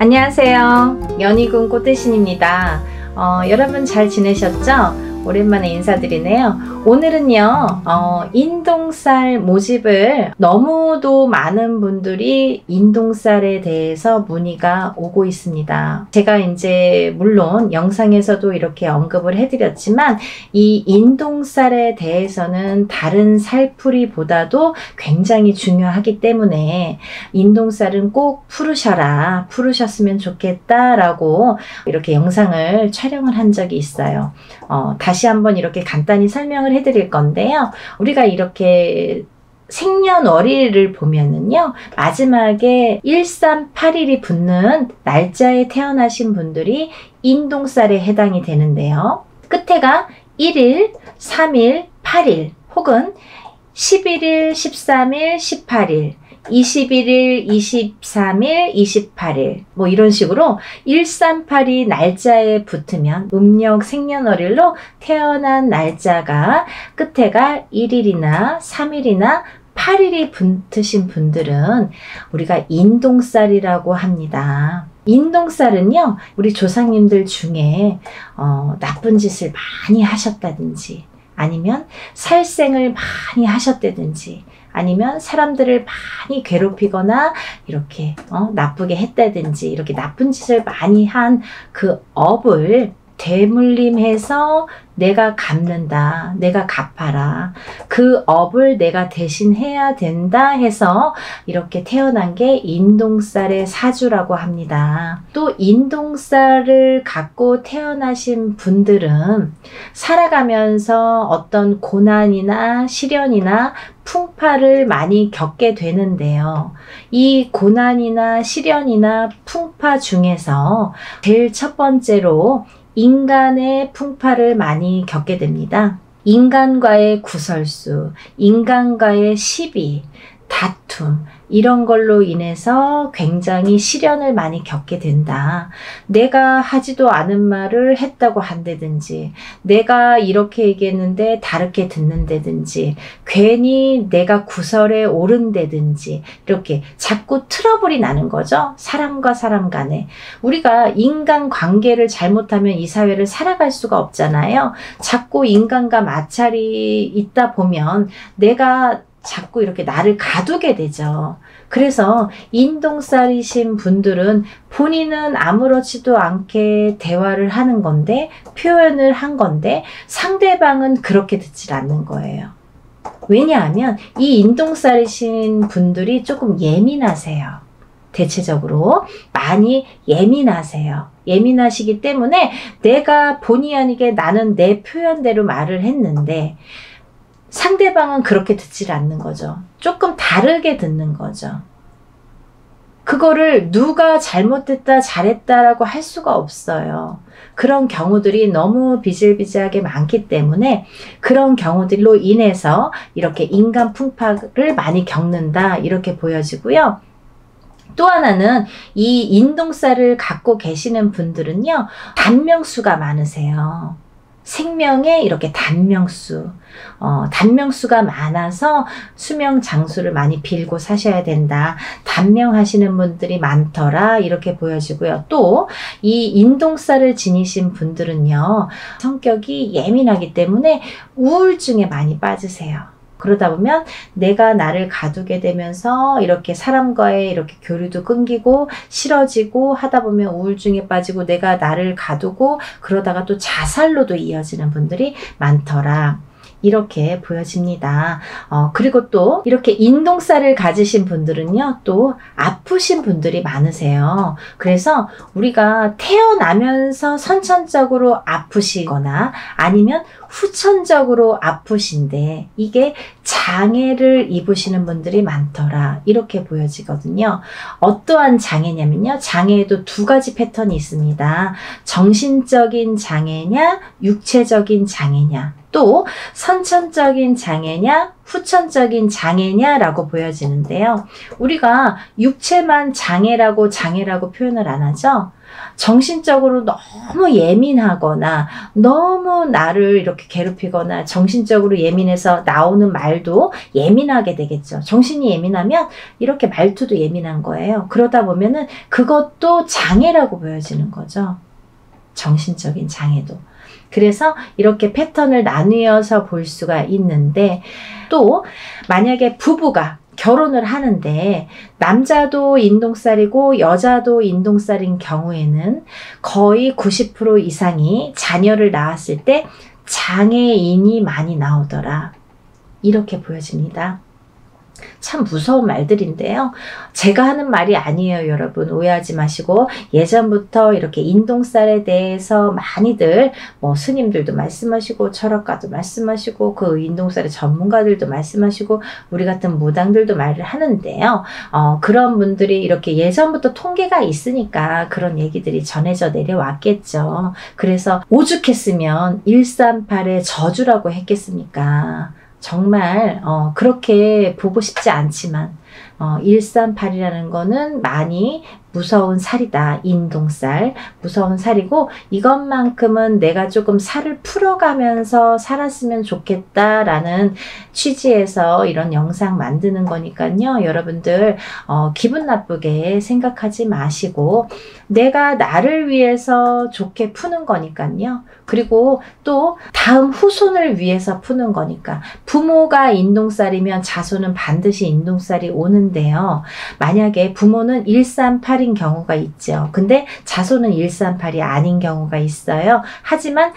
안녕하세요. 연희군 꽃대신입니다. 여러분 잘 지내셨죠? 오랜만에 인사드리네요. 오늘은요, 인동쌀 모집을 너무도 많은 분들이 인동쌀에 대해서 문의가 오고 있습니다. 제가 이제 물론 영상에서도 이렇게 언급을 해드렸지만 이 인동쌀에 대해서는 다른 살풀이보다도 굉장히 중요하기 때문에 인동쌀은 꼭 풀으셨으면 좋겠다라고 이렇게 영상을 촬영을 한 적이 있어요. 다시 한번 이렇게 간단히 설명을 해드릴 건데요. 우리가 이렇게 생년월일을 보면은요, 마지막에 1381이 붙는 날짜에 태어나신 분들이 인동쌀에 해당이 되는데요. 끝에가 1일, 3일, 8일 혹은 11일, 13일, 18일 21일, 23일, 28일 뭐 이런 식으로 1382 날짜에 붙으면 음력 생년월일로 태어난 날짜가 끝에가 1일이나 3일이나 8일이 붙으신 분들은 우리가 인동쌀이라고 합니다. 인동쌀은요, 우리 조상님들 중에 나쁜 짓을 많이 하셨다든지 아니면 살생을 많이 하셨다든지 아니면 사람들을 많이 괴롭히거나 이렇게 나쁘게 했다든지 이렇게 나쁜 짓을 많이 한 그 업을 되물림해서 내가 갚는다, 내가 갚아라, 그 업을 내가 대신 해야 된다 해서 이렇게 태어난 게 인동쌀의 사주라고 합니다. 또 인동쌀을 갖고 태어나신 분들은 살아가면서 어떤 고난이나 시련이나 풍파를 많이 겪게 되는데요. 이 고난이나 시련이나 풍파 중에서 제일 첫 번째로 인간의 풍파를 많이 겪게 됩니다. 인간과의 구설수, 인간과의 시비, 다툼 이런 걸로 인해서 굉장히 시련을 많이 겪게 된다. 내가 하지도 않은 말을 했다고 한다든지 내가 이렇게 얘기했는데 다르게 듣는다든지 괜히 내가 구설에 오른다든지 이렇게 자꾸 트러블이 나는 거죠. 사람과 사람 간에. 우리가 인간관계를 잘못하면 이 사회를 살아갈 수가 없잖아요. 자꾸 인간과 마찰이 있다 보면 내가 자꾸 이렇게 나를 가두게 되죠. 그래서 인동쌀이신 분들은 본인은 아무렇지도 않게 대화를 하는 건데, 표현을 한 건데 상대방은 그렇게 듣질 않는 거예요. 왜냐하면 이 인동쌀이신 분들이 조금 예민하세요. 대체적으로 많이 예민하세요. 예민하시기 때문에 내가 본의 아니게 나는 내 표현대로 말을 했는데 상대방은 그렇게 듣질 않는 거죠. 조금 다르게 듣는 거죠. 그거를 누가 잘못했다 잘했다라고 할 수가 없어요. 그런 경우들이 너무 비일비재하게 많기 때문에 그런 경우들로 인해서 이렇게 인간 풍파를 많이 겪는다 이렇게 보여지고요. 또 하나는 이 인동쌀을 갖고 계시는 분들은요, 단명수가 많으세요. 생명에 이렇게 단명수가 많아서 수명 장수를 많이 빌고 사셔야 된다. 단명하시는 분들이 많더라 이렇게 보여지고요. 또 이 인동쌀을 지니신 분들은요, 성격이 예민하기 때문에 우울증에 많이 빠지세요. 그러다 보면 내가 나를 가두게 되면서 이렇게 사람과의 이렇게 교류도 끊기고 싫어지고 하다 보면 우울증에 빠지고 내가 나를 가두고 그러다가 또 자살로도 이어지는 분들이 많더라. 이렇게 보여집니다. 그리고 또 이렇게 인동쌀을 가지신 분들은요, 또 아프신 분들이 많으세요. 그래서 우리가 태어나면서 선천적으로 아프시거나 아니면 후천적으로 아프신데 이게 장애를 입으시는 분들이 많더라 이렇게 보여지거든요. 어떠한 장애냐면요, 장애에도 두 가지 패턴이 있습니다. 정신적인 장애냐 육체적인 장애냐, 또 선천적인 장애냐 후천적인 장애냐라고 보여지는데요. 우리가 육체만 장애라고 표현을 안 하죠. 정신적으로 너무 예민하거나 너무 나를 이렇게 괴롭히거나 정신적으로 예민해서 나오는 말도 예민하게 되겠죠. 정신이 예민하면 이렇게 말투도 예민한 거예요. 그러다 보면은 그것도 장애라고 보여지는 거죠. 정신적인 장애도. 그래서 이렇게 패턴을 나누어서 볼 수가 있는데, 또 만약에 부부가 결혼을 하는데 남자도 인동살이고 여자도 인동살인 경우에는 거의 90% 이상이 자녀를 낳았을 때 장애인이 많이 나오더라. 이렇게 보여집니다. 참 무서운 말들인데요. 제가 하는 말이 아니에요, 여러분. 오해하지 마시고, 예전부터 이렇게 인동살에 대해서 많이들 스님들도 말씀하시고 철학가도 말씀하시고 그 인동살의 전문가들도 말씀하시고 우리 같은 무당들도 말을 하는데요. 그런 분들이 이렇게 예전부터 통계가 있으니까 그런 얘기들이 전해져 내려왔겠죠. 그래서 오죽했으면 138의 저주라고 했겠습니까? 정말 그렇게 보고 싶지 않지만 138이라는 거는 많이 무서운 살이다. 인동살. 무서운 살이고 이것만큼은 내가 조금 살을 풀어가면서 살았으면 좋겠다라는 취지에서 이런 영상 만드는 거니까요. 여러분들 기분 나쁘게 생각하지 마시고 내가 나를 위해서 좋게 푸는 거니까요. 그리고 또 다음 후손을 위해서 푸는 거니까 부모가 인동살이면 자손은 반드시 인동살이 오는데요. 만약에 부모는 138인 경우가 있죠. 근데 자손은 138이 아닌 경우가 있어요. 하지만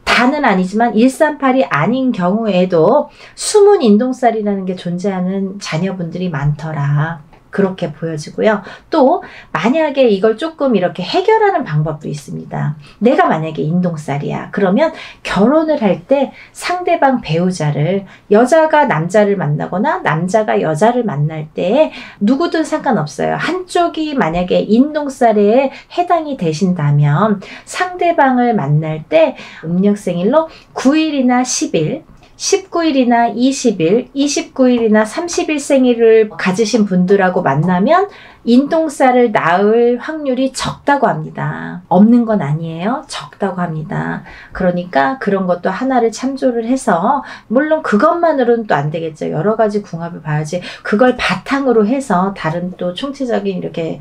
다는 아니지만 138이 아닌 경우에도 숨은 인동살이라는 게 존재하는 자녀분들이 많더라. 그렇게 보여지고요. 또 만약에 이걸 조금 이렇게 해결하는 방법도 있습니다. 내가 만약에 인동살이야. 그러면 결혼을 할 때 상대방 배우자를 여자가 남자를 만나거나 남자가 여자를 만날 때 누구든 상관없어요. 한쪽이 만약에 인동살에 해당이 되신다면 상대방을 만날 때 음력생일로 9일이나 10일 19일이나 20일, 29일이나 30일 생일을 가지신 분들하고 만나면 인동살을 낳을 확률이 적다고 합니다. 없는 건 아니에요. 적다고 합니다. 그러니까 그런 것도 하나를 참조를 해서 물론 그것만으로는 또 안 되겠죠. 여러 가지 궁합을 봐야지. 그걸 바탕으로 해서 다른 또 총체적인 이렇게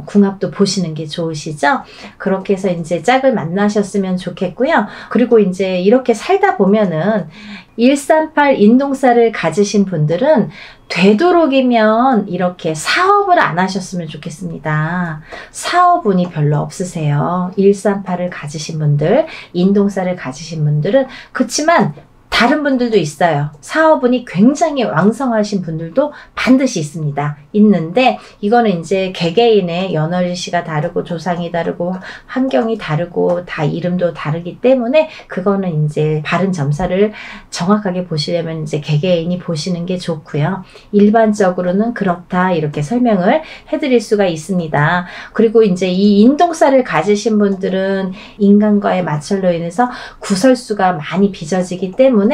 궁합도 보시는 게 좋으시죠? 그렇게 해서 이제 짝을 만나셨으면 좋겠고요. 그리고 이제 이렇게 살다 보면은 138 인동살을 가지신 분들은 되도록이면 이렇게 사업을 안 하셨으면 좋겠습니다. 사업운이 별로 없으세요. 138을 가지신 분들, 인동살을 가지신 분들은. 그렇지만 다른 분들도 있어요. 사업운이 굉장히 왕성하신 분들도 반드시 있습니다. 있는데 이거는 이제 개개인의 연월일시가 다르고 조상이 다르고 환경이 다르고 다 이름도 다르기 때문에 그거는 이제 바른 점사를 정확하게 보시려면 이제 개개인이 보시는 게 좋고요. 일반적으로는 그렇다 이렇게 설명을 해드릴 수가 있습니다. 그리고 이제 이 인동살을 가지신 분들은 인간과의 마찰로 인해서 구설수가 많이 빚어지기 때문에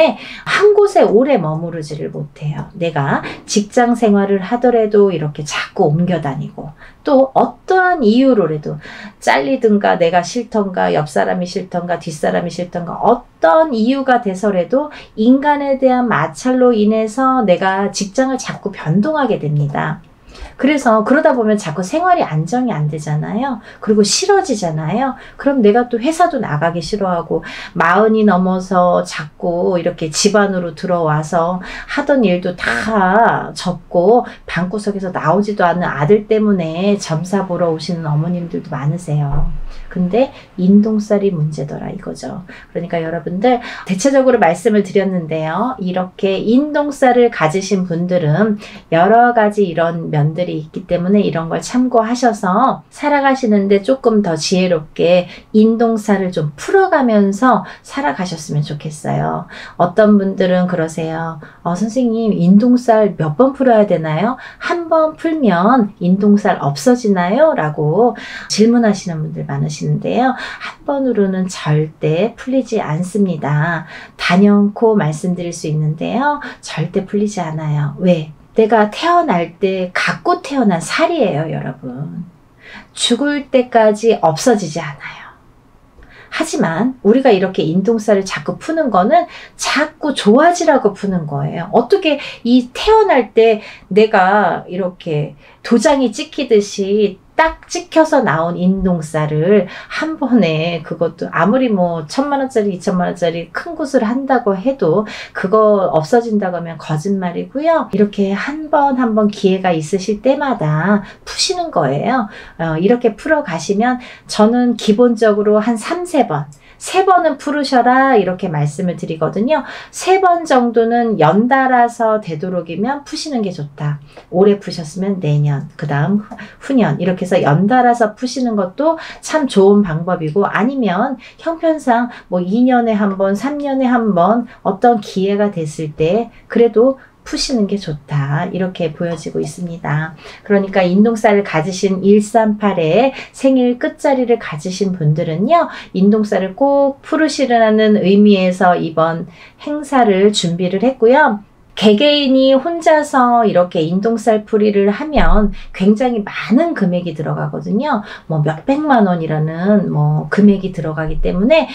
한 곳에 오래 머무르지를 못해요. 내가 직장 생활을 하더라도 이렇게 자꾸 옮겨 다니고 또 어떠한 이유로라도 잘리든가 내가 싫던가 옆 사람이 싫던가 뒷사람이 싫던가 어떤 이유가 돼서라도 인간에 대한 마찰로 인해서 내가 직장을 자꾸 변동하게 됩니다. 그래서 그러다 보면 자꾸 생활이 안정이 안 되잖아요. 그리고 싫어지잖아요. 그럼 내가 또 회사도 나가기 싫어하고 40이 넘어서 자꾸 이렇게 집안으로 들어와서 하던 일도 다 접고 방구석에서 나오지도 않는 아들 때문에 점사 보러 오시는 어머님들도 많으세요. 근데 인동살이 문제더라 이거죠. 그러니까 여러분들 대체적으로 말씀을 드렸는데요. 이렇게 인동살을 가지신 분들은 여러 가지 이런 면들이 있기 때문에 이런 걸 참고하셔서 살아가시는데 조금 더 지혜롭게 인동살을 좀 풀어가면서 살아가셨으면 좋겠어요. 어떤 분들은 그러세요. 선생님 인동살 몇 번 풀어야 되나요? 한 번 풀면 인동살 없어지나요? 라고 질문하시는 분들 많으시는데요. 한 번으로는 절대 풀리지 않습니다. 단연코 말씀드릴 수 있는데요. 절대 풀리지 않아요. 왜? 내가 태어날 때 갖고 태어난 살이에요, 여러분. 죽을 때까지 없어지지 않아요. 하지만 우리가 이렇게 인동살을 자꾸 푸는 거는 자꾸 좋아지라고 푸는 거예요. 어떻게 이 태어날 때 내가 이렇게 도장이 찍히듯이 딱 찍혀서 나온 인동살을 한 번에, 그것도 아무리 뭐 1,000만원짜리 2,000만원짜리 큰 굿을 한다고 해도 그거 없어진다고 하면 거짓말이고요. 이렇게 한 번 한 번 기회가 있으실 때마다 푸시는 거예요. 이렇게 풀어 가시면 저는 기본적으로 한 3-4번 3번은 풀으셔라 이렇게 말씀을 드리거든요. 3번 정도는 연달아서 되도록이면 푸시는 게 좋다. 올해 푸셨으면 내년, 그 다음 후년 이렇게 해서 연달아서 푸시는 것도 참 좋은 방법이고, 아니면 형편상 뭐 2년에 한 번, 3년에 한 번 어떤 기회가 됐을 때 그래도 푸시는 게 좋다 이렇게 보여지고 있습니다. 그러니까 인동살을 가지신 138의 생일 끝자리를 가지신 분들은요, 인동살을 꼭 풀으시라는 의미에서 이번 행사를 준비를 했고요. 개개인이 혼자서 이렇게 인동살 풀이를 하면 굉장히 많은 금액이 들어가거든요. 뭐 몇백만 원이라는 뭐 금액이 들어가기 때문에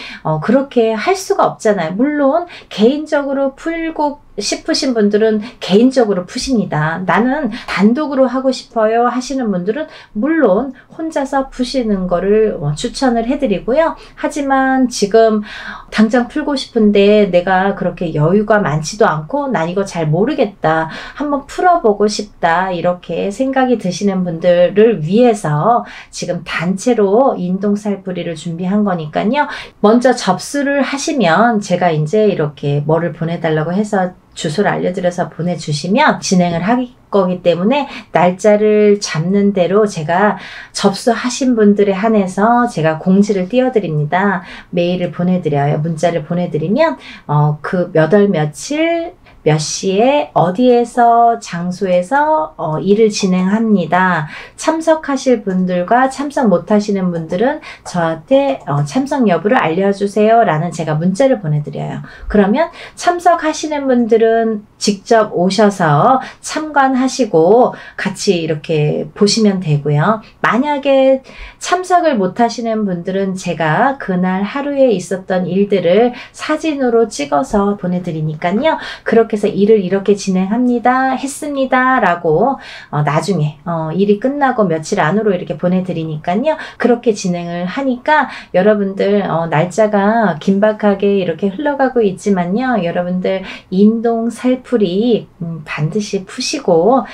그렇게 할 수가 없잖아요. 물론 개인적으로 풀고 싶으신 분들은 개인적으로 푸십니다. 나는 단독으로 하고 싶어요 하시는 분들은 물론 혼자서 푸시는 거를 추천을 해드리고요. 하지만 지금 당장 풀고 싶은데 내가 그렇게 여유가 많지도 않고 난 이거 잘 모르겠다, 한번 풀어보고 싶다 이렇게 생각이 드시는 분들을 위해서 지금 단체로 인동살풀이를 준비한 거니까요. 먼저 접수를 하시면 제가 이제 이렇게 뭐를 보내달라고 해서 주소를 알려드려서 보내주시면 진행을 할 거기 때문에 날짜를 잡는 대로 제가 접수하신 분들에 한해서 제가 공지를 띄워드립니다. 메일을 보내드려요. 문자를 보내드리면 그 몇 월 며칠 몇 시에 어디에서 장소에서 일을 진행합니다. 참석하실 분들과 참석 못하시는 분들은 저한테 참석 여부를 알려주세요 라는 제가 문자를 보내드려요. 그러면 참석하시는 분들은 직접 오셔서 참관하시고 같이 이렇게 보시면 되고요. 만약에 참석을 못하시는 분들은 제가 그날 하루에 있었던 일들을 사진으로 찍어서 보내드리니까요. 그렇게 해서 일을 이렇게 진행합니다, 했습니다 라고 나중에 일이 끝나고 며칠 안으로 이렇게 보내드리니까요. 그렇게 진행을 하니까 여러분들 날짜가 긴박하게 이렇게 흘러가고 있지만요. 여러분들 인동살풀이 반드시 푸시고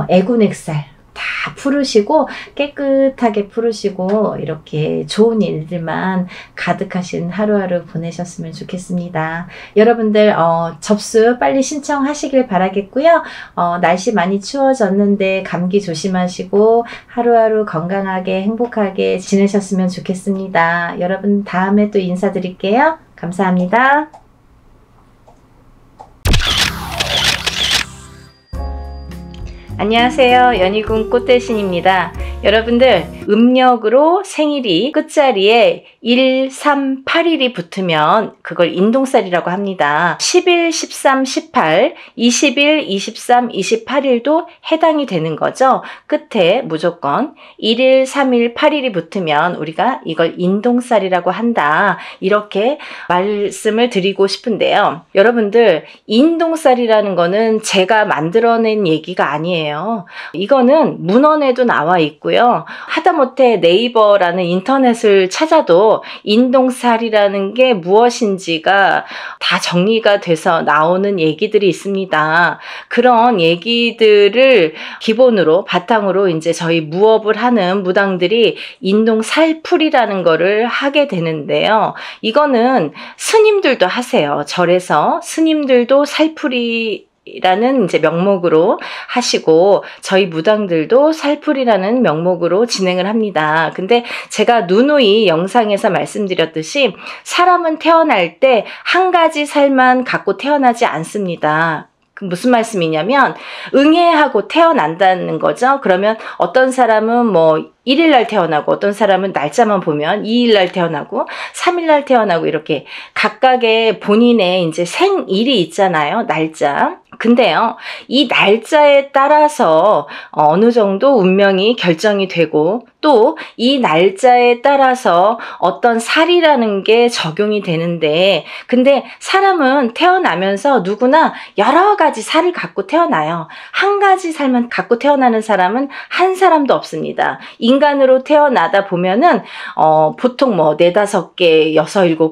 애군액살 다 풀으시고 깨끗하게 풀으시고 이렇게 좋은 일들만 가득하신 하루하루 보내셨으면 좋겠습니다. 여러분들 접수 빨리 신청하시길 바라겠고요. 날씨 많이 추워졌는데 감기 조심하시고 하루하루 건강하게 행복하게 지내셨으면 좋겠습니다. 여러분 다음에 또 인사드릴게요. 감사합니다. 안녕하세요. 연희군 꽃대신입니다. 여러분들 음력으로 생일이 끝자리에 1, 3, 8일이 붙으면 그걸 인동살이라고 합니다. 10일, 13, 18, 20일, 23, 28일도 해당이 되는 거죠. 끝에 무조건 1일, 3일, 8일이 붙으면 우리가 이걸 인동살이라고 한다. 이렇게 말씀을 드리고 싶은데요. 여러분들 인동살이라는 거는 제가 만들어낸 얘기가 아니에요. 이거는 문헌에도 나와 있고요. 하다못해 네이버라는 인터넷을 찾아도 인동살이라는 게 무엇인지가 다 정리가 돼서 나오는 얘기들이 있습니다. 그런 얘기들을 기본으로 바탕으로 이제 저희 무업을 하는 무당들이 인동살풀이라는 거를 하게 되는데요. 이거는 스님들도 하세요. 절에서 스님들도 살풀이 라는 이제 명목으로 하시고 저희 무당들도 살풀이라는 명목으로 진행을 합니다. 근데 제가 누누이 영상에서 말씀드렸듯이 사람은 태어날 때 한 가지 살만 갖고 태어나지 않습니다. 무슨 말씀이냐면 응애하고 태어난다는 거죠. 그러면 어떤 사람은 뭐 1일날 태어나고 어떤 사람은 날짜만 보면 2일날 태어나고 3일날 태어나고 이렇게 각각의 본인의 이제 생일이 있잖아요. 날짜. 근데요, 이 날짜에 따라서 어느 정도 운명이 결정이 되고 또 이 날짜에 따라서 어떤 살이라는 게 적용이 되는데, 근데 사람은 태어나면서 누구나 여러 가지 살을 갖고 태어나요. 한 가지 살만 갖고 태어나는 사람은 한 사람도 없습니다. 인간으로 태어나다 보면은 보통 뭐 4, 5개, 6,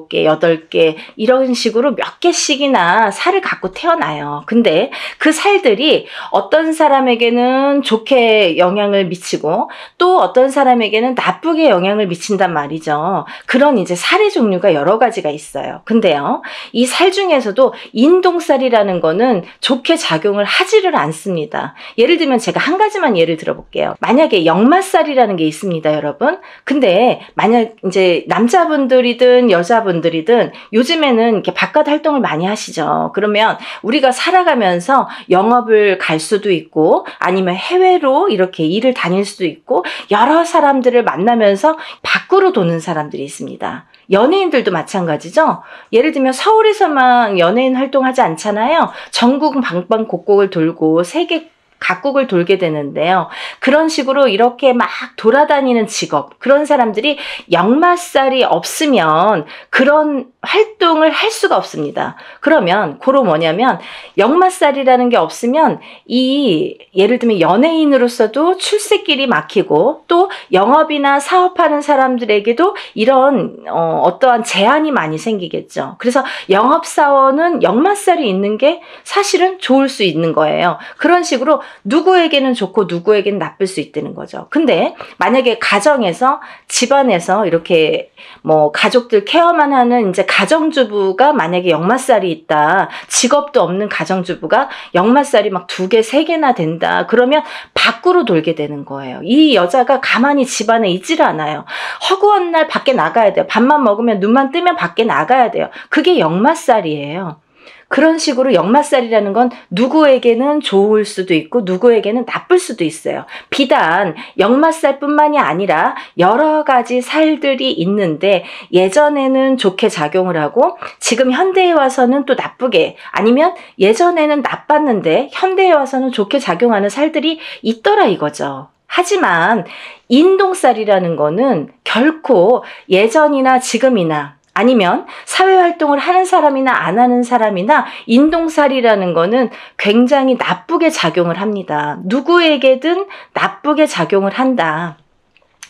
7개, 8개 이런 식으로 몇 개씩이나 살을 갖고 태어나요. 근데 그 살들이 어떤 사람에게는 좋게 영향을 미치고 또 어떤 사람에게는 나쁘게 영향을 미친단 말이죠. 그런 이제 살의 종류가 여러 가지가 있어요. 근데요, 이 살 중에서도 인동살이라는 거는 좋게 작용을 하지를 않습니다. 예를 들면 제가 한 가지만 예를 들어볼게요. 만약에 역마살이라는 게 있습니다, 여러분. 근데 만약 이제 남자분들이든 여자분들이든 요즘에는 이렇게 바깥 활동을 많이 하시죠. 그러면 우리가 살아가면서 영업을 갈 수도 있고 아니면 해외로 이렇게 일을 다닐 수도 있고 여러 사람들을 만나면서 밖으로 도는 사람들이 있습니다. 연예인들도 마찬가지죠. 예를 들면 서울에서만 연예인 활동하지 않잖아요. 전국 방방곡곡을 돌고 세계 각국을 돌게 되는데요. 그런 식으로 이렇게 막 돌아다니는 직업, 그런 사람들이 역마살이 없으면 그런 활동을 할 수가 없습니다. 그러면 그런 뭐냐면 역마살이라는 게 없으면 예를 들면 연예인으로서도 출세길이 막히고 또 영업이나 사업하는 사람들에게도 이런 어떠한 제한이 많이 생기겠죠. 그래서 영업사원은 역마살이 있는 게 사실은 좋을 수 있는 거예요. 그런 식으로 누구에게는 좋고 누구에게는 나쁠 수 있다는 거죠. 근데 만약에 가정에서 집안에서 이렇게 뭐 가족들 케어만 하는 이제 가정주부가 만약에 역마살이 있다. 직업도 없는 가정주부가 역마살이 막 2개, 3개나 된다. 그러면 밖으로 돌게 되는 거예요. 이 여자가 가만히 집안에 있지를 않아요. 허구한 날 밖에 나가야 돼요. 밥만 먹으면 눈만 뜨면 밖에 나가야 돼요. 그게 역마살이에요. 그런 식으로 역마살이라는 건 누구에게는 좋을 수도 있고 누구에게는 나쁠 수도 있어요. 비단 역마살뿐만이 아니라 여러 가지 살들이 있는데 예전에는 좋게 작용을 하고 지금 현대에 와서는 또 나쁘게, 아니면 예전에는 나빴는데 현대에 와서는 좋게 작용하는 살들이 있더라 이거죠. 하지만 인동살이라는 거는 결코 예전이나 지금이나 아니면 사회활동을 하는 사람이나 안 하는 사람이나 인동살이라는 거는 굉장히 나쁘게 작용을 합니다. 누구에게든 나쁘게 작용을 한다.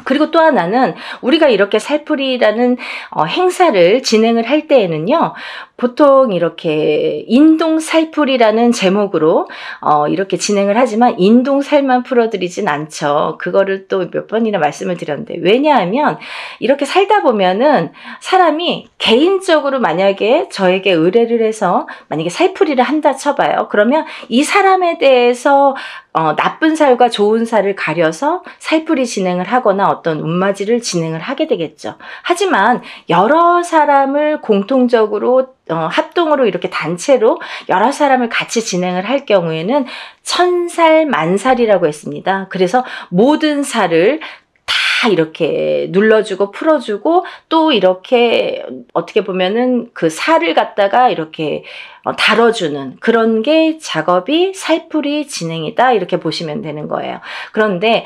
그리고 또 하나는 우리가 이렇게 살풀이라는 행사를 진행을 할 때에는요, 보통 이렇게 인동살풀이라는 제목으로 이렇게 진행을 하지만 인동살만 풀어드리진 않죠. 그거를 또 몇 번이나 말씀을 드렸는데, 왜냐하면 이렇게 살다 보면은 사람이 개인적으로 만약에 저에게 의뢰를 해서 만약에 살풀이를 한다 쳐봐요. 그러면 이 사람에 대해서 나쁜 살과 좋은 살을 가려서 살풀이 진행을 하거나 어떤 운맞이를 진행을 하게 되겠죠. 하지만 여러 사람을 공통적으로 합동으로 이렇게 단체로 여러 사람을 같이 진행을 할 경우에는 천살 만살이라고 했습니다. 그래서 모든 살을 다 이렇게 눌러주고 풀어주고 또 이렇게 어떻게 보면은 그 살을 갖다가 이렇게 다뤄주는 그런 게 작업이 살풀이 진행이다, 이렇게 보시면 되는 거예요. 그런데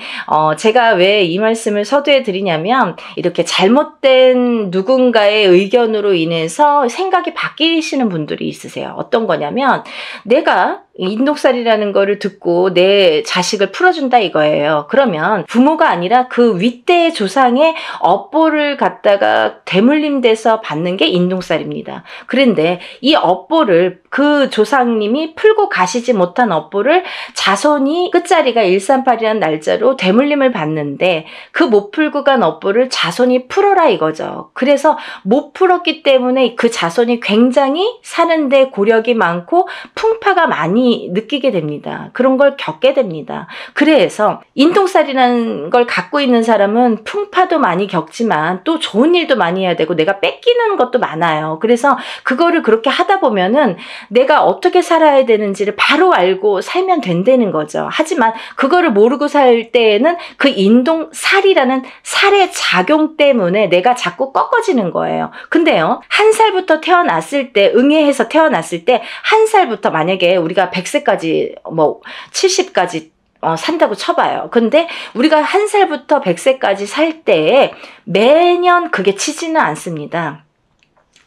제가 왜 이 말씀을 서두에 드리냐면, 이렇게 잘못된 누군가의 의견으로 인해서 생각이 바뀌시는 분들이 있으세요. 어떤 거냐면, 내가 인동살이라는 거를 듣고 내 자식을 풀어준다 이거예요. 그러면 부모가 아니라 그 윗대의 조상의 업보를 갖다가 대물림돼서 받는 게 인동살입니다. 그런데 이 업보를 그 조상님이 풀고 가시지 못한 업보를 자손이 끝자리가 138이라는 날짜로 대물림을 받는데, 그 못 풀고 간 업보를 자손이 풀어라 이거죠. 그래서 못 풀었기 때문에 그 자손이 굉장히 사는데 고력이 많고 풍파가 많이 느끼게 됩니다. 그런 걸 겪게 됩니다. 그래서 인동살이라는 걸 갖고 있는 사람은 풍파도 많이 겪지만 또 좋은 일도 많이 해야 되고 내가 뺏기는 것도 많아요. 그래서 그거를 그렇게 하다 보면은 내가 어떻게 살아야 되는지를 바로 알고 살면 된다는 거죠. 하지만 그거를 모르고 살 때에는 그 인동살이라는 살의 작용 때문에 내가 자꾸 꺾어지는 거예요. 근데요, 1살부터 태어났을 때, 응애해서 태어났을 때 1살부터 만약에 우리가 우리가 100세까지 뭐 70까지 산다고 쳐봐요. 근데 우리가 1살부터 100세까지 살 때 매년 그게 치지는 않습니다.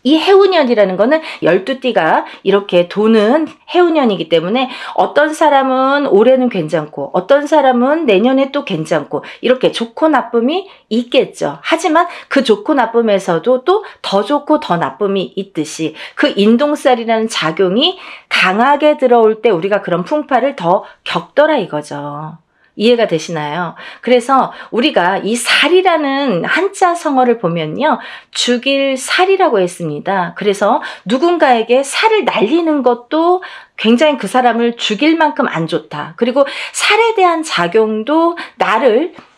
이 해운년이라는 거는 12띠가 이렇게 도는 해운년이기 때문에 어떤 사람은 올해는 괜찮고 어떤 사람은 내년에 또 괜찮고 이렇게 좋고 나쁨이 있겠죠. 하지만 그 좋고 나쁨에서도 또 더 좋고 더 나쁨이 있듯이 그 인동살이라는 작용이 강하게 들어올 때 우리가 그런 풍파를 더 겪더라 이거죠. 이해가 되시나요? 그래서 우리가 이 살이라는 한자 성어를 보면요. 죽일 살이라고 했습니다. 그래서 누군가에게 살을 날리는 것도 굉장히 그 사람을 죽일 만큼 안 좋다. 그리고 살에 대한 작용도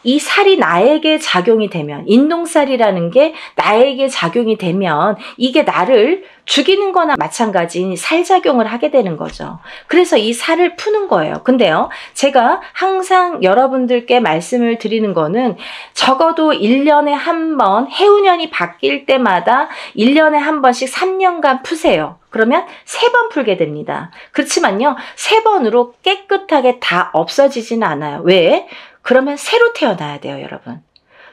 이 살이 나에게 작용이 되면, 인동살이라는 게 나에게 작용이 되면 이게 나를 죽이는 거나 마찬가지인 살작용을 하게 되는 거죠. 그래서 이 살을 푸는 거예요. 근데요, 제가 항상 여러분들께 말씀을 드리는 거는 적어도 1년에 한 번, 해운년이 바뀔 때마다 1년에 한 번씩 3년간 푸세요. 그러면 3번 풀게 됩니다. 그렇지만요, 3번으로 깨끗하게 다 없어지지는 않아요. 왜? 그러면 새로 태어나야 돼요, 여러분.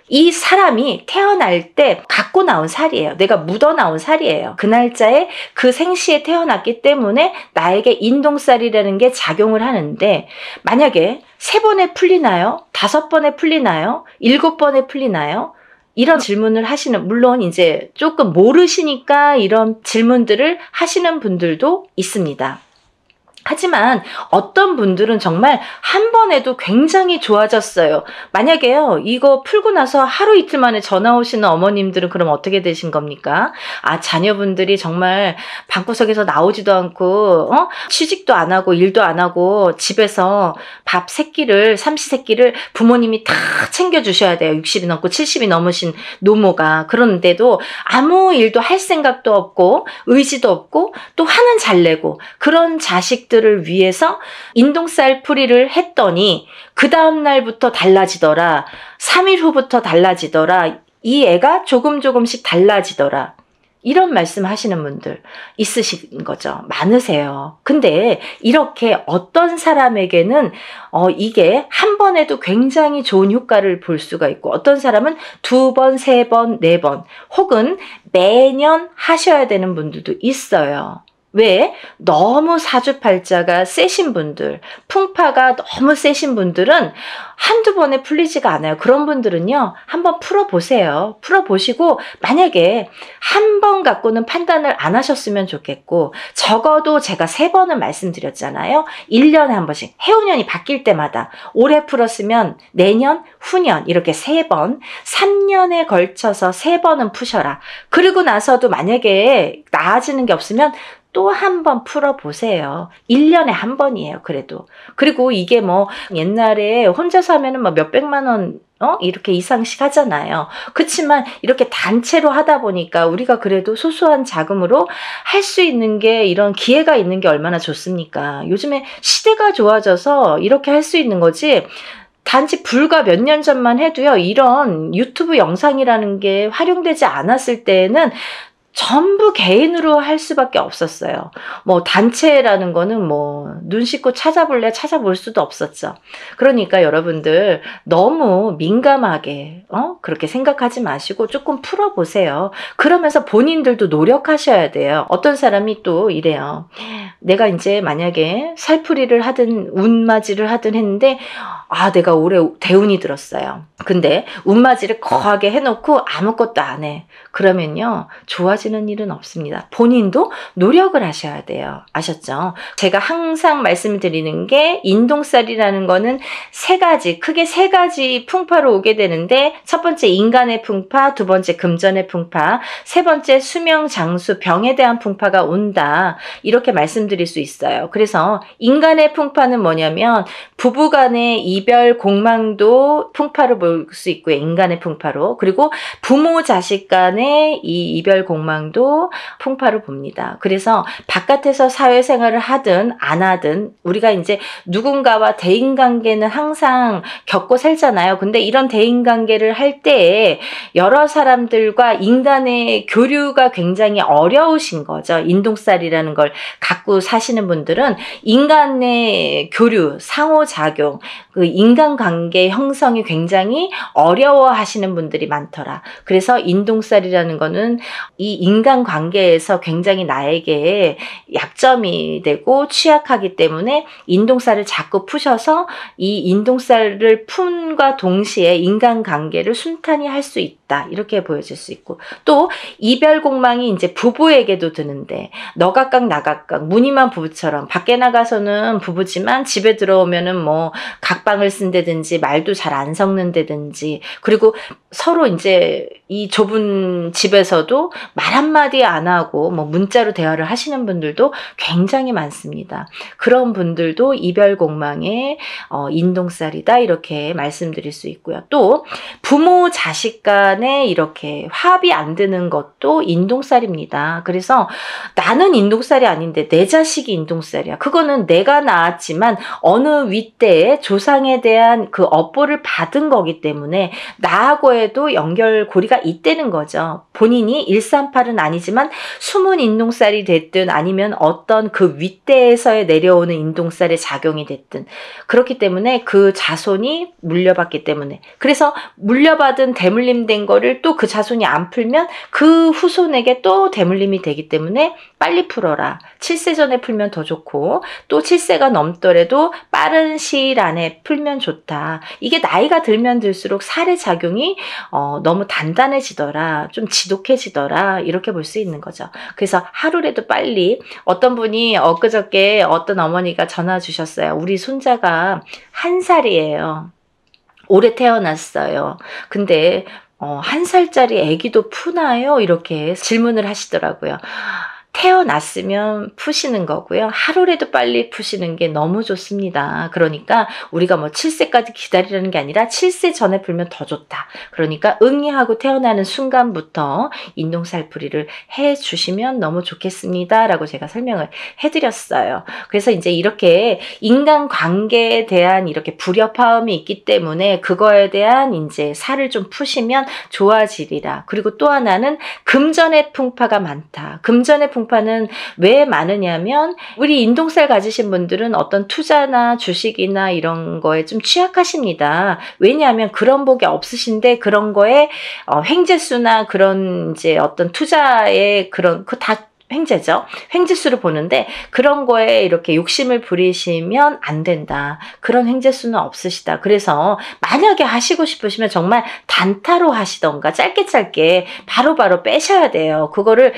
이 사람이 태어날 때 갖고 나온 살이에요. 내가 묻어 나온 살이에요. 그 날짜에 그 생시에 태어났기 때문에 나에게 인동살이라는 게 작용을 하는데, 만약에 3번에 풀리나요? 5번에 풀리나요? 7번에 풀리나요? 이런 질문을 하시는, 물론 이제 조금 모르시니까 이런 질문들을 하시는 분들도 있습니다. 하지만 어떤 분들은 정말 한 번에도 굉장히 좋아졌어요. 만약에요, 이거 풀고 나서 하루 이틀 만에 전화 오시는 어머님들은 그럼 어떻게 되신 겁니까? 자녀분들이 정말 방구석에서 나오지도 않고 취직도 안 하고 일도 안 하고 집에서 밥 세끼를, 삼시세끼를 부모님이 다 챙겨주셔야 돼요. 60이 넘고 70이 넘으신 노모가. 그런데도 아무 일도 할 생각도 없고 의지도 없고 또 화는 잘 내고, 그런 자식들을 위해서 인동살 풀이를 했더니 그 다음 날부터 달라지더라. 3일 후부터 달라지더라. 이 애가 조금씩 달라지더라. 이런 말씀 하시는 분들 있으신 거죠. 많으세요. 근데 이렇게 어떤 사람에게는 이게 한 번에도 굉장히 좋은 효과를 볼 수가 있고, 어떤 사람은 2번, 3번, 4번 혹은 매년 하셔야 되는 분들도 있어요. 왜? 너무 사주팔자가 세신 분들, 풍파가 너무 세신 분들은 한두 번에 풀리지가 않아요. 그런 분들은요, 한번 풀어보세요. 풀어보시고 만약에 한 번 갖고는 판단을 안 하셨으면 좋겠고, 적어도 제가 3번은 말씀드렸잖아요. 1년에 한 번씩, 해운년이 바뀔 때마다 올해 풀었으면 내년, 후년 이렇게 3번, 3년에 걸쳐서 3번은 푸셔라. 그리고 나서도 만약에 나아지는 게 없으면 또 한 번 풀어보세요. 1년에 한 번이에요, 그래도. 그리고 이게 뭐 옛날에 혼자서 하면은 뭐 몇백만 원 이렇게 이상씩 하잖아요. 그렇지만 이렇게 단체로 하다 보니까 우리가 그래도 소소한 자금으로 할 수 있는 게, 이런 기회가 있는 게 얼마나 좋습니까? 요즘에 시대가 좋아져서 이렇게 할 수 있는 거지, 단지 불과 몇 년 전만 해도요, 이런 유튜브 영상이라는 게 활용되지 않았을 때에는 전부 개인으로 할 수밖에 없었어요. 뭐 단체라는 거는 뭐 눈 씻고 찾아볼 수도 없었죠. 그러니까 여러분들 너무 민감하게 그렇게 생각하지 마시고 조금 풀어보세요. 그러면서 본인들도 노력하셔야 돼요. 어떤 사람이 또 이래요. 내가 이제 만약에 살풀이를 하든 운맞이를 하든 했는데 내가 올해 대운이 들었어요. 근데 운맞이를 거하게 해놓고 아무것도 안 해. 그러면요, 좋아지는 일은 없습니다. 본인도 노력을 하셔야 돼요. 아셨죠? 제가 항상 말씀드리는 게, 인동살이라는 거는 크게 세 가지 풍파로 오게 되는데, 첫 번째 인간의 풍파, 두 번째 금전의 풍파, 세 번째 수명, 장수, 병에 대한 풍파가 온다. 이렇게 말씀드릴 수 있어요. 그래서 인간의 풍파는 뭐냐면, 부부간의 이별, 공망도 풍파로 볼 수 있고요. 인간의 풍파로. 그리고 부모, 자식 간의 이 이별, 공망 이별공망도 풍파로 봅니다. 그래서 바깥에서 사회생활을 하든 안 하든 우리가 이제 누군가와 대인관계는 항상 겪고 살잖아요. 근데 이런 대인관계를 할 때에 여러 사람들과 인간의 교류가 굉장히 어려우신 거죠. 인동살이라는 걸 갖고 사시는 분들은 인간의 교류, 상호작용, 그 인간관계 형성이 굉장히 어려워하시는 분들이 많더라. 그래서 인동살이라는 거는 이 인간관계에서 굉장히 나에게 약점이 되고 취약하기 때문에 인동살을 자꾸 푸셔서 이 인동살을 푼과 동시에 인간관계를 순탄히 할 수 있다. 이렇게 보여질 수 있고, 또 이별공망이 이제 부부에게도 드는데 너각각 나각각 무늬만 부부처럼 밖에 나가서는 부부지만 집에 들어오면은 뭐 각방을 쓴다든지 말도 잘 안 섞는다든지, 그리고 서로 이제 이 좁은 집에서도 말 한마디 안 하고 뭐 문자로 대화를 하시는 분들도 굉장히 많습니다. 그런 분들도 이별공망의 인동살이다 이렇게 말씀드릴 수 있고요. 또 부모 자식 간에 이렇게 합이 안 드는 것도 인동살입니다. 그래서 나는 인동살이 아닌데 내 자식이 인동살이야. 그거는 내가 낳았지만 어느 윗대에 조상에 대한 그 업보를 받은 거기 때문에 나하고에도 연결고리가 있다는 거죠. 본인이 138은 아니지만 숨은 인동살이 됐든 아니면 어떤 그 윗대에서 내려오는 인동살의 작용이 됐든 그렇기 때문에 그 자손이 물려받기 때문에, 그래서 물려받은 대물림된 거를 또 그 자손이 안 풀면 그 후손에게 또 대물림이 되기 때문에 빨리 풀어라. 7세 전에 풀면 더 좋고 또 7세가 넘더라도 빠른 시일 안에 풀면 좋다. 이게 나이가 들면 들수록 살의 작용이 너무 단단해지더라. 좀 지독해지더라. 이렇게 볼 수 있는 거죠. 그래서 하루라도 빨리, 어떤 분이 엊그저께 어떤 어머니가 전화 주셨어요. 우리 손자가 1살이에요. 올해 태어났어요. 근데 1살짜리 아기도 푸나요? 이렇게 질문을 하시더라고요. 태어났으면 푸시는 거고요. 하루라도 빨리 푸시는 게 너무 좋습니다. 그러니까 우리가 뭐 7세까지 기다리라는 게 아니라 7세 전에 풀면 더 좋다. 그러니까 응이하고 태어나는 순간부터 인동살풀이를 해주시면 너무 좋겠습니다. 라고 제가 설명을 해드렸어요. 그래서 이제 이렇게 인간관계에 대한 이렇게 불협화음이 있기 때문에 그거에 대한 이제 살을 좀 푸시면 좋아지리라. 그리고 또 하나는 금전의 풍파가 많다. 금전의 풍파는 왜 많으냐면 우리 인동살 가지신 분들은 어떤 투자나 주식이나 이런 거에 좀 취약하십니다. 왜냐하면 그런 복이 없으신데 그런 거에 횡재수나 그런 이제 어떤 투자의 그런 그 다 횡재죠. 횡재수를 보는데 그런 거에 이렇게 욕심을 부리시면 안 된다. 그런 횡재수는 없으시다. 그래서 만약에 하시고 싶으시면 정말 단타로 하시던가 짧게 바로바로 빼셔야 돼요. 그거를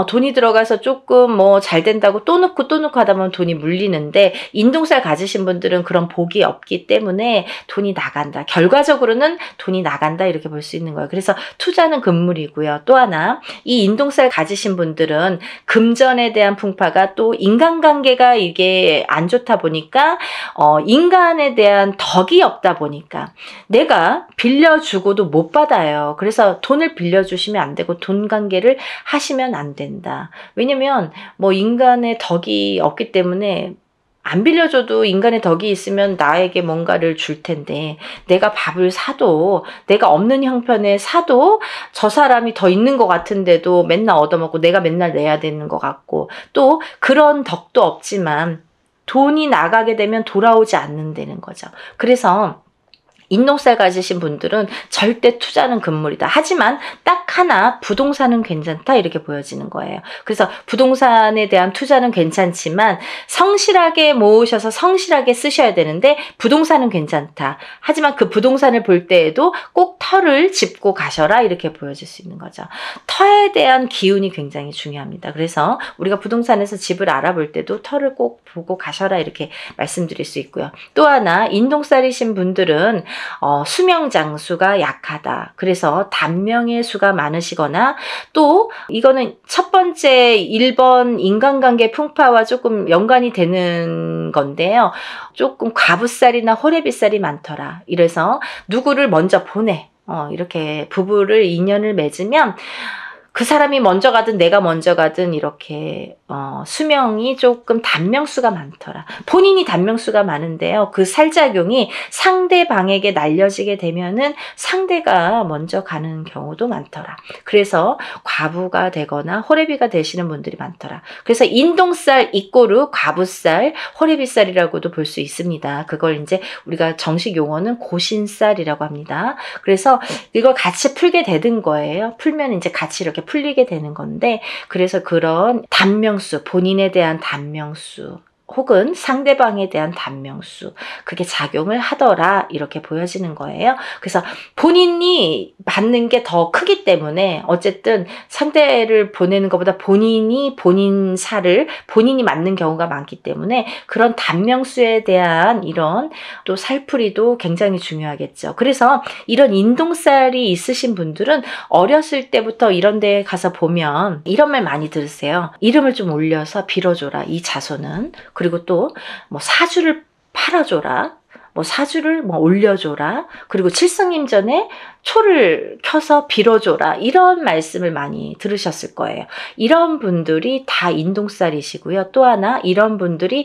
돈이 들어가서 조금 뭐 잘 된다고 또 넣고 하다 보면 돈이 물리는데 인동살 가지신 분들은 그런 복이 없기 때문에 돈이 나간다. 결과적으로는 돈이 나간다 이렇게 볼 수 있는 거예요. 그래서 투자는 금물이고요. 또 하나, 이 인동살 가지신 분들은 금전에 대한 풍파가 또 인간관계가 이게 안 좋다 보니까 인간에 대한 덕이 없다 보니까 내가 빌려주고도 못 받아요. 그래서 돈을 빌려주시면 안 되고 돈 관계를 하시면 안 된다. 왜냐면 뭐 인간의 덕이 없기 때문에 안 빌려줘도 인간의 덕이 있으면 나에게 뭔가를 줄 텐데 내가 밥을 사도 내가 없는 형편에 사도 저 사람이 더 있는 것 같은데도 맨날 얻어먹고 내가 맨날 내야 되는 것 같고 또 그런 덕도 없지만 돈이 나가게 되면 돌아오지 않는다는 거죠. 그래서 인동살 가지신 분들은 절대 투자는 금물이다. 하지만 딱 하나 부동산은 괜찮다 이렇게 보여지는 거예요. 그래서 부동산에 대한 투자는 괜찮지만 성실하게 모으셔서 성실하게 쓰셔야 되는데 부동산은 괜찮다. 하지만 그 부동산을 볼 때에도 꼭 터를 짚고 가셔라 이렇게 보여질 수 있는 거죠. 터에 대한 기운이 굉장히 중요합니다. 그래서 우리가 부동산에서 집을 알아볼 때도 터를 꼭 보고 가셔라 이렇게 말씀드릴 수 있고요. 또 하나, 인동살이신 분들은 수명 장수가 약하다. 그래서 단명의 수가 많으시거나 또 이거는 첫 번째 1번 인간관계 풍파와 조금 연관이 되는 건데요. 조금 과부살이나 호래비살이 많더라. 이래서 누구를 먼저 보내. 이렇게 부부를 인연을 맺으면 그 사람이 먼저 가든 내가 먼저 가든 이렇게 수명이 조금 단명수가 많더라. 본인이 단명수가 많은데요. 그 살작용이 상대방에게 날려지게 되면은 상대가 먼저 가는 경우도 많더라. 그래서 과부가 되거나 호래비가 되시는 분들이 많더라. 그래서 인동살 이꼬르 과부살, 호래비살이라고도 볼 수 있습니다. 그걸 이제 우리가 정식 용어는 고신살이라고 합니다. 그래서 이걸 같이 풀게 되는 거예요. 풀면 이제 같이 이렇게 풀리게 되는 건데, 그래서 그런 단명수, 본인에 대한 단명수 혹은 상대방에 대한 단명수, 그게 작용을 하더라, 이렇게 보여지는 거예요. 그래서 본인이 받는 게 더 크기 때문에 어쨌든 상대를 보내는 것보다 본인이 본인 살을 본인이 맞는 경우가 많기 때문에 그런 단명수에 대한 이런 또 살풀이도 굉장히 중요하겠죠. 그래서 이런 인동살이 있으신 분들은 어렸을 때부터 이런 데 가서 보면 이런 말 많이 들으세요. 이름을 좀 올려서 빌어줘라, 이 자손은. 그리고 또 뭐 사주를 팔아줘라, 뭐 사주를 뭐 올려줘라, 그리고 칠성님 전에 초를 켜서 빌어줘라, 이런 말씀을 많이 들으셨을 거예요. 이런 분들이 다 인동살이시고요. 또 하나, 이런 분들이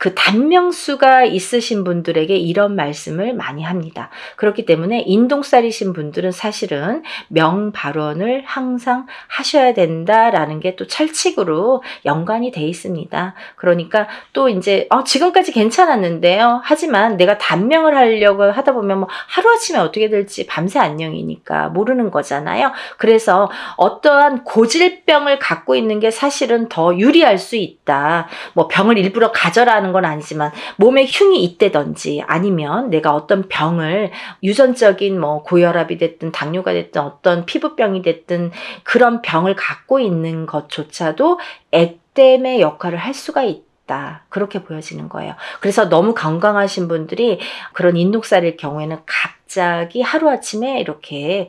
그 단명수가 있으신 분들에게 이런 말씀을 많이 합니다. 그렇기 때문에 인동살이신 분들은 사실은 명발언을 항상 하셔야 된다라는 게 또 철칙으로 연관이 돼 있습니다. 그러니까 또 이제 지금까지 괜찮았는데요. 하지만 내가 단명을 하려고 하다 보면 뭐 하루아침에 어떻게 될지 밤새 안녕이니까 모르는 거잖아요. 그래서 어떠한 고질병을 갖고 있는 게 사실은 더 유리할 수 있다. 뭐 병을 일부러 가져라는 건 아니지만 몸에 흉이 있다든지 아니면 내가 어떤 병을 유전적인 뭐 고혈압이 됐든 당뇨가 됐든 어떤 피부병이 됐든 그런 병을 갖고 있는 것조차도 액땜의 역할을 할 수가 있다. 그렇게 보여지는 거예요. 그래서 너무 건강하신 분들이 그런 인동살일 경우에는 갑자기 하루아침에 이렇게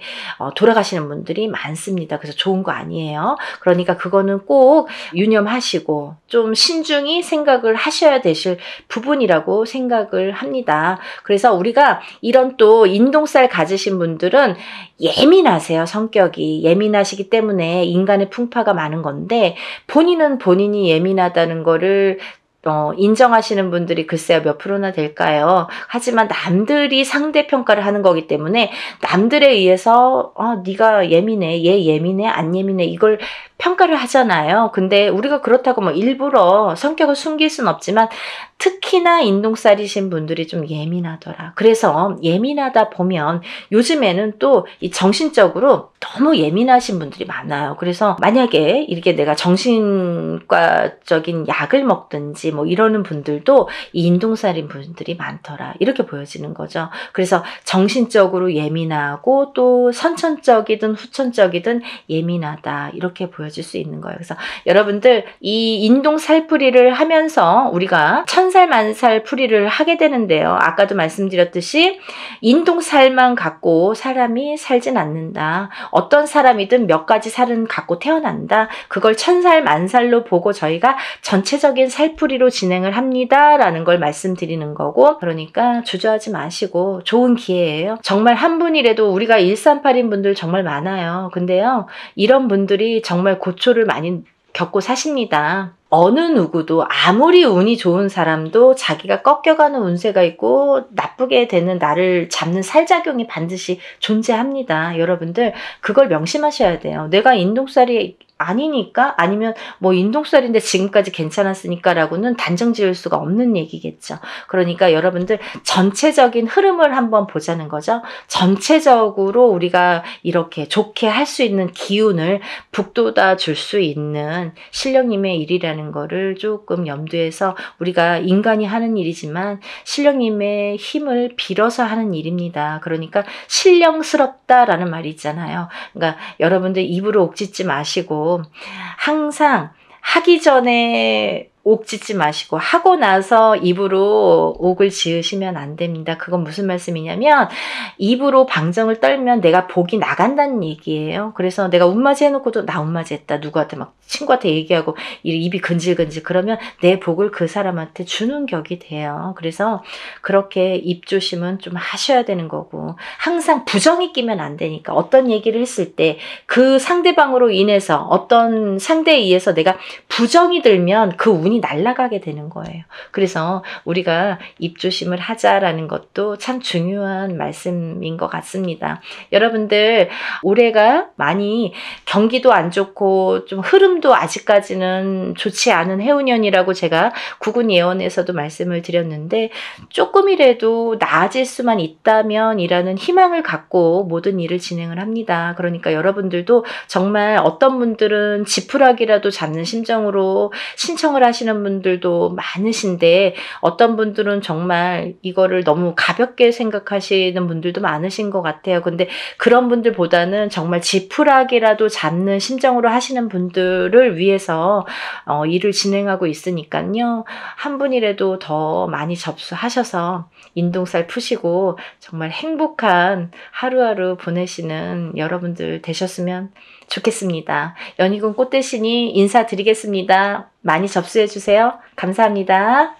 돌아가시는 분들이 많습니다. 그래서 좋은 거 아니에요. 그러니까 그거는 꼭 유념하시고 좀 신중히 생각을 하셔야 되실 부분이라고 생각을 합니다. 그래서 우리가 이런 또 인동살 가지신 분들은 예민하세요. 성격이 예민하시기 때문에 인간의 풍파가 많은 건데, 본인은 본인이 예민하다는 거를 인정하시는 분들이 글쎄요 몇 프로나 될까요? 하지만 남들이 상대평가를 하는 거기 때문에 남들에 의해서 네가 예민해, 얘 예민해, 안 예민해, 이걸 평가를 하잖아요. 근데 우리가 그렇다고 뭐 일부러 성격을 숨길 순 없지만 특히나 인동살이신 분들이 좀 예민하더라. 그래서 예민하다 보면 요즘에는 또 이 정신적으로 너무 예민하신 분들이 많아요. 그래서 만약에 이렇게 내가 정신과적인 약을 먹든지 뭐 이러는 분들도 이 인동살인 분들이 많더라, 이렇게 보여지는 거죠. 그래서 정신적으로 예민하고 또 선천적이든 후천적이든 예민하다, 이렇게 보여질 수 있는 거예요. 그래서 여러분들 이 인동살풀이를 하면서 우리가 천살 만살 풀이를 하게 되는데요. 아까도 말씀드렸듯이 인동살만 갖고 사람이 살진 않는다. 어떤 사람이든 몇 가지 살은 갖고 태어난다. 그걸 천살 만살로 보고 저희가 전체적인 살풀이로 진행을 합니다 라는 걸 말씀드리는 거고, 그러니까 주저하지 마시고 좋은 기회예요. 정말 한 분이라도, 우리가 1382인 분들 정말 많아요. 근데요, 이런 분들이 정말 고초를 많이 겪고 사십니다. 어느 누구도 아무리 운이 좋은 사람도 자기가 꺾여가는 운세가 있고 나쁘게 되는 나를 잡는 살작용이 반드시 존재합니다. 여러분들 그걸 명심하셔야 돼요. 내가 인동살이 아니니까, 아니면 뭐 인동살인데 지금까지 괜찮았으니까 라고는 단정 지을 수가 없는 얘기겠죠. 그러니까 여러분들 전체적인 흐름을 한번 보자는 거죠. 전체적으로 우리가 이렇게 좋게 할 수 있는 기운을 북돋아 줄 수 있는 신령님의 일이라는 거를 조금 염두에서, 우리가 인간이 하는 일이지만 신령님의 힘을 빌어서 하는 일입니다. 그러니까 신령스럽다라는 말이 있잖아요. 그러니까 여러분들 입으로 옥짓지 마시고 항상 하기 전에 옥 짓지 마시고 하고 나서 입으로 옥을 지으시면 안 됩니다. 그건 무슨 말씀이냐면 입으로 방정을 떨면 내가 복이 나간다는 얘기예요. 그래서 내가 운맞이 해놓고도 나 운맞이 했다, 누구한테 막 친구한테 얘기하고 입이 근질근질 그러면 내 복을 그 사람한테 주는 격이 돼요. 그래서 그렇게 입조심은 좀 하셔야 되는 거고, 항상 부정이 끼면 안 되니까 어떤 얘기를 했을 때 그 상대방으로 인해서 어떤 상대에 의해서 내가 부정이 들면 그 운이 날아가게 되는 거예요. 그래서 우리가 입조심을 하자라는 것도 참 중요한 말씀인 것 같습니다. 여러분들 올해가 많이 경기도 안 좋고 좀 흐름도 아직까지는 좋지 않은 해운년이라고 제가 구군 예언에서도 말씀을 드렸는데, 조금이라도 나아질 수만 있다면 이라는 희망을 갖고 모든 일을 진행을 합니다. 그러니까 여러분들도 정말 어떤 분들은 지푸라기라도 잡는 심정으로 신청을 하시는 분들도 많으신데, 어떤 분들은 정말 이거를 너무 가볍게 생각하시는 분들도 많으신 것 같아요. 근데 그런 분들보다는 정말 지푸라기라도 잡는 심정으로 하시는 분들을 위해서 일을 진행하고 있으니까요. 한 분이라도 더 많이 접수하셔서 인동살 푸시고 정말 행복한 하루하루 보내시는 여러분들 되셨으면 좋겠습니다. 연희군 꽃대신이 인사드리겠습니다. 많이 접수해 주세요. 감사합니다.